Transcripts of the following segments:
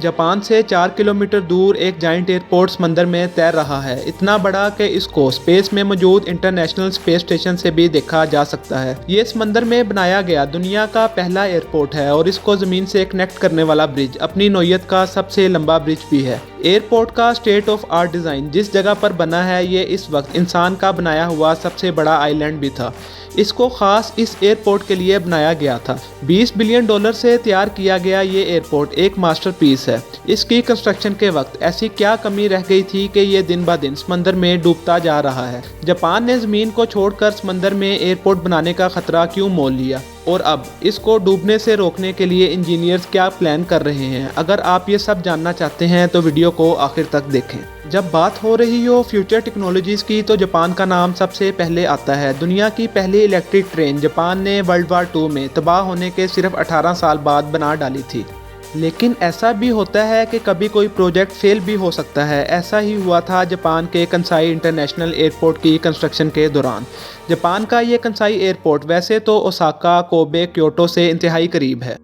Japan से 4 kilometre दूर एक जाइंट एयरपोर्ट समंदर में तैर रहा है, इतना बड़ा कि इसको स्पेस में मौजूद इंटरनेशनल स्पेस स्टेशन से भी देखा जा सकता है। ये समंदर में बनाया गया दुनिया का पहला एयरपोर्ट है और इसको ज़मीन से कनेक्ट करने वाला ब्रिज अपनी नौयत का सबसे लंबा ब्रिज भी है। एयरपोर्ट का स्टेट ऑफ आर्ट डिज़ाइन जिस जगह पर बना है, ये इस वक्त इंसान का बनाया हुआ सबसे बड़ा आइलैंड भी था। इसको ख़ास इस एयरपोर्ट के लिए बनाया गया था। $20 बिलियन से तैयार किया गया ये एयरपोर्ट एक मास्टरपीस है। इसकी कंस्ट्रक्शन के वक्त ऐसी क्या कमी रह गई थी कि ये दिन ब दिन समंदर में डूबता जा रहा है। जापान ने ज़मीन को छोड़कर समंदर में एयरपोर्ट बनाने का ख़तरा क्यों मोल लिया और अब इसको डूबने से रोकने के लिए इंजीनियर्स क्या प्लान कर रहे हैं? अगर आप ये सब जानना चाहते हैं तो वीडियो को आखिर तक देखें। जब बात हो रही हो फ्यूचर टेक्नोलॉजीज़ की तो जापान का नाम सबसे पहले आता है। दुनिया की पहली इलेक्ट्रिक ट्रेन जापान ने वर्ल्ड वार 2 में तबाह होने के सिर्फ 18 साल बाद बना डाली थी। लेकिन ऐसा भी होता है कि कभी कोई प्रोजेक्ट फेल भी हो सकता है। ऐसा ही हुआ था जापान के कंसाई इंटरनेशनल एयरपोर्ट की कंस्ट्रक्शन के दौरान। जापान का ये कंसाई एयरपोर्ट वैसे तो ओसाका, कोबे, क्योटो से इंतहाई करीब है,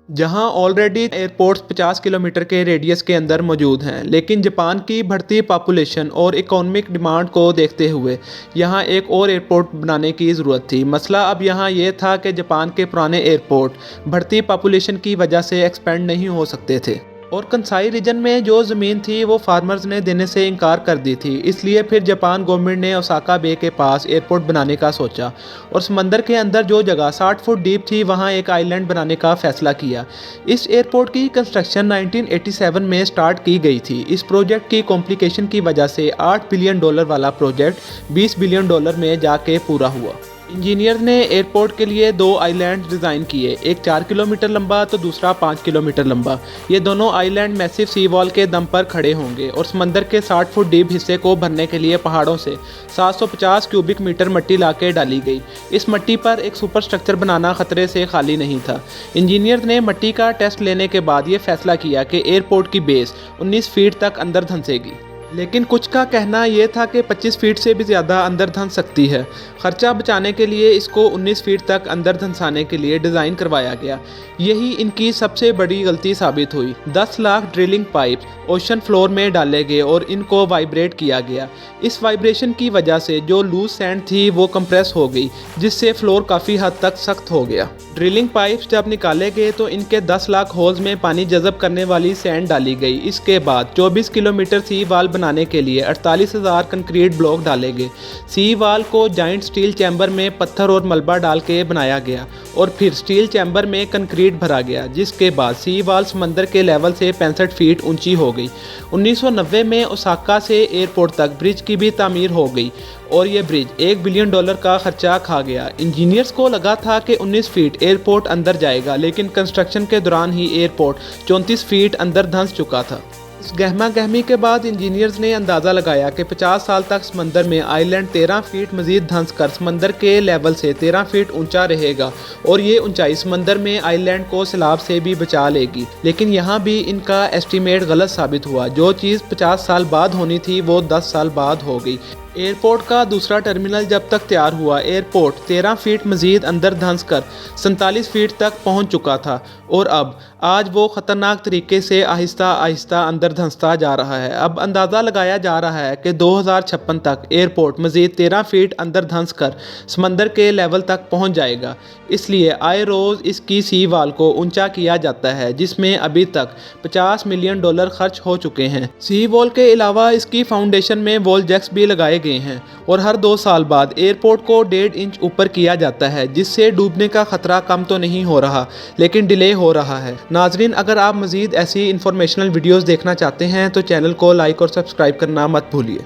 जहां ऑलरेडी एयरपोर्ट्स 50 किलोमीटर के रेडियस के अंदर मौजूद हैं। लेकिन जापान की बढ़ती पॉपुलेशन और इकोनॉमिक डिमांड को देखते हुए यहां एक और एयरपोर्ट बनाने की ज़रूरत थी। मसला अब यहां ये था कि जापान के पुराने एयरपोर्ट बढ़ती पॉपुलेशन की वजह से एक्सपेंड नहीं हो सकते थे और कंसाई रीजन में जो ज़मीन थी वो फार्मर्स ने देने से इनकार कर दी थी। इसलिए फिर जापान गवर्नमेंट ने ओसाका बे के पास एयरपोर्ट बनाने का सोचा और समंदर के अंदर जो जगह 60 फुट डीप थी वहाँ एक आइलैंड बनाने का फैसला किया। इस एयरपोर्ट की कंस्ट्रक्शन 1987 में स्टार्ट की गई थी। इस प्रोजेक्ट की कॉम्प्लिकेशन की वजह से $8 बिलियन वाला प्रोजेक्ट $20 बिलियन में जाके पूरा हुआ। इंजीनियर ने एयरपोर्ट के लिए 2 आइलैंड डिज़ाइन किए, एक 4 किलोमीटर लंबा तो दूसरा 5 किलोमीटर लंबा। ये दोनों आइलैंड मैसिव सी वॉल के दम पर खड़े होंगे और समंदर के 60 फुट डीप हिस्से को भरने के लिए पहाड़ों से 750 क्यूबिक मीटर मिट्टी लाके डाली गई। इस मिट्टी पर एक सुपर स्ट्रक्चर बनाना खतरे से खाली नहीं था। इंजीनियर ने मिट्टी का टेस्ट लेने के बाद ये फैसला किया कि एयरपोर्ट की बेस 19 फीट तक अंदर धंसेगी, लेकिन कुछ का कहना यह था कि 25 फीट से भी ज़्यादा अंदर धंस सकती है। खर्चा बचाने के लिए इसको 19 फीट तक अंदर धंसाने के लिए डिज़ाइन करवाया गया। यही इनकी सबसे बड़ी गलती साबित हुई। 10 lakh drilling pipes ocean floor में डाले गए और इनको वाइब्रेट किया गया। इस वाइब्रेशन की वजह से जो लूज सैंड थी वो कंप्रेस हो गई, जिससे फ्लोर काफ़ी हद तक सख्त हो गया। ड्रिलिंग पाइप्स जब निकाले गए तो इनके 10 लाख होल्स में पानी जज़ब करने वाली सैंड डाली गई। इसके बाद 24 किलोमीटर सी वाल बनाने के लिए 48,000 कंक्रीट ब्लॉक डाले गए। सी वाल को जाइंट स्टील चैम्बर में पत्थर और मलबा डाल के बनाया गया और फिर स्टील चैम्बर में कंक्रीट भरा गया, जिसके बाद सी वाल समंदर के लेवल से 65 फीट ऊंची हो गई। 1990 में ओसाका से एयरपोर्ट तक ब्रिज की भी तामीर हो गई और ये ब्रिज $1 बिलियन का खर्चा खा गया। इंजीनियर्स को लगा था कि 19 फीट एयरपोर्ट अंदर जाएगा, लेकिन कंस्ट्रक्शन के दौरान ही एयरपोर्ट 34 फीट अंदर धंस चुका था। इस गहमा गहमी के बाद इंजीनियर्स ने अंदाज़ा लगाया कि 50 साल तक समंदर में आइलैंड 13 फीट मज़ीद धंस कर समंदर के लेवल से 13 फीट ऊंचा रहेगा और ये ऊंचाई समंदर में आइलैंड को सैलाब से भी बचा लेगी। लेकिन यहाँ भी इनका एस्टीमेट गलत साबित हुआ। जो चीज़ 50 साल बाद होनी थी वो 10 साल बाद हो गई। एयरपोर्ट का दूसरा टर्मिनल जब तक तैयार हुआ, एयरपोर्ट 13 फीट मज़ीद अंदर धंस कर 47 फीट तक पहुंच चुका था और अब आज वो ख़तरनाक तरीके से आहिस्ता आहिस्ता अंदर धंसता जा रहा है। अब अंदाज़ा लगाया जा रहा है कि 2056 तक एयरपोर्ट मज़ीद 13 फीट अंदर धंस कर समंदर के लेवल तक पहुंच जाएगा। इसलिए आए रोज़ इसकी सी वाल को ऊंचा किया जाता है, जिसमें अभी तक $50 मिलियन खर्च हो चुके हैं। सी वॉल के अलावा इसकी फाउंडेशन में वॉल जैक्स भी लगाए गए हैं और हर 2 साल बाद एयरपोर्ट को 1.5 इंच ऊपर किया जाता है, जिससे डूबने का खतरा कम तो नहीं हो रहा लेकिन डिले हो रहा है। नाजरीन, अगर आप मज़ीद ऐसी इंफॉर्मेशनल वीडियोस देखना चाहते हैं तो चैनल को लाइक और सब्सक्राइब करना मत भूलिए।